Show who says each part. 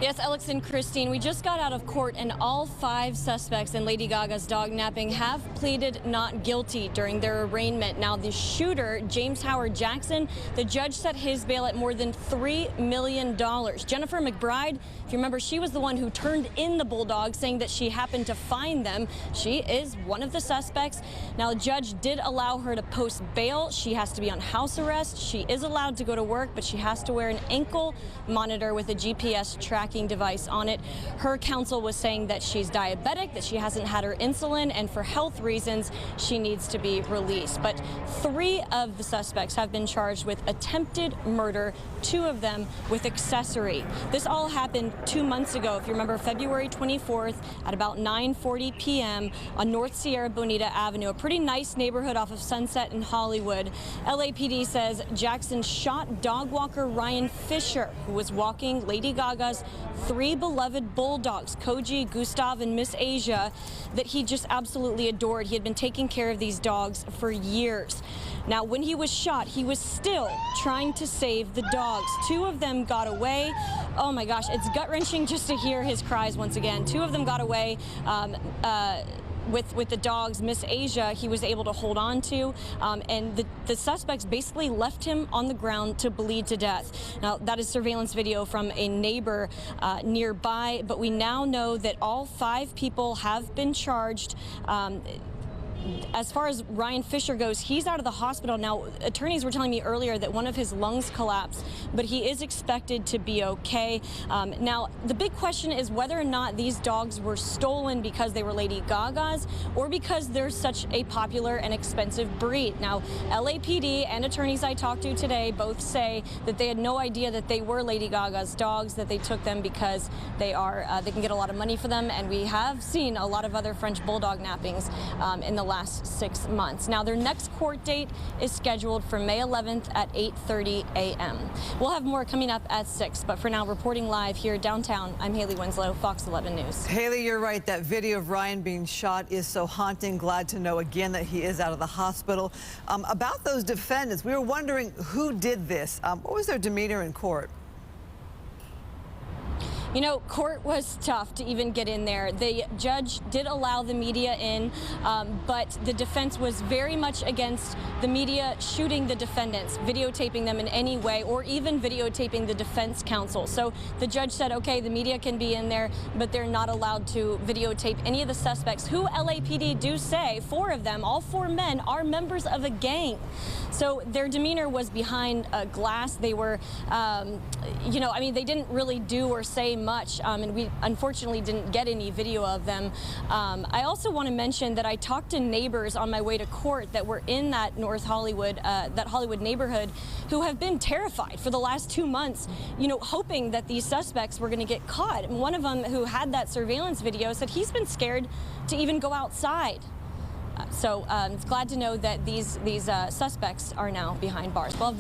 Speaker 1: Yes, Alex and Christine, we just got out of court and all 5 suspects in Lady Gaga's dog napping have pleaded not guilty during their arraignment. Now, the shooter, James Howard Jackson, the judge set his bail at more than $3 million. Jennifer McBride, if you remember, she was the one who turned in the bulldogs, saying that she happened to find them. She is one of the suspects. Now, the judge did allow her to post bail. She has to be on house arrest. She is allowed to go to work, but she has to wear an ankle monitor with a GPS tracking device on it. Her counsel was saying that she's diabetic, that she hasn't had her insulin, and for health reasons, she needs to be released. But 3 of the suspects have been charged with attempted murder, 2 of them with accessory. This all happened 2 months ago, if you remember, February 24th at about 9:40 p.m. on North Sierra Bonita Avenue, a pretty nice neighborhood off of Sunset in Hollywood. LAPD says Jackson shot dogwalker Ryan Fisher, who was walking Lady Gaga's 3 beloved bulldogs, Koji, Gustav, and Miss Asia, that he just absolutely adored. He had been taking care of these dogs for years. Now, when he was shot, he was still trying to save the dogs. 2 of them got away. Oh my gosh, it's gut-wrenching just to hear his cries once again. 2 of them got away. With the dogs. Miss Asia, he was able to hold on to, and the suspects basically left him on the ground to bleed to death. Now, that is surveillance video from a neighbor nearby, but we now know that all 5 people have been charged. As far as Ryan Fisher goes, he's out of the hospital now. Attorneys were telling me earlier that one of his lungs collapsed, but he is expected to be okay. Now, the big question is whether or not these dogs were stolen because they were Lady Gaga's or because they're such a popular and expensive breed. Now, LAPD and attorneys I talked to today both say that they had no idea that they were Lady Gaga's dogs, that they took them because they can get a lot of money for them, and we have seen a lot of other French bulldog nappings in the last 6 months. Now, their next court date is scheduled for May 11th at 8:30 a.m. We'll have more coming up at 6, but for now, reporting live here downtown, I'm Haley Winslow, Fox 11 News.
Speaker 2: Haley, you're right. That video of Ryan being shot is so haunting. Glad to know again that he is out of the hospital. About those defendants, we were wondering who did this. What was their demeanor in court?
Speaker 1: You know, court was tough to even get in there. The judge did allow the media in, but the defense was very much against the media shooting the defendants, videotaping them in any way, or even videotaping the defense counsel. So the judge said, okay, the media can be in there, but they're not allowed to videotape any of the suspects, who LAPD do say, 4 of them, all 4 men, are members of a gang. So their demeanor was behind glass. They were, you know, I mean, they didn't really do or say much, and we unfortunately didn't get any video of them. I also want to mention that I talked to neighbors on my way to court that were in that North Hollywood, that Hollywood neighborhood, who have been terrified for the last 2 months, you know, hoping that these suspects were going to get caught. And one of them, who had that surveillance video, said he's been scared to even go outside. So it's glad to know that these suspects are now behind bars. We'll have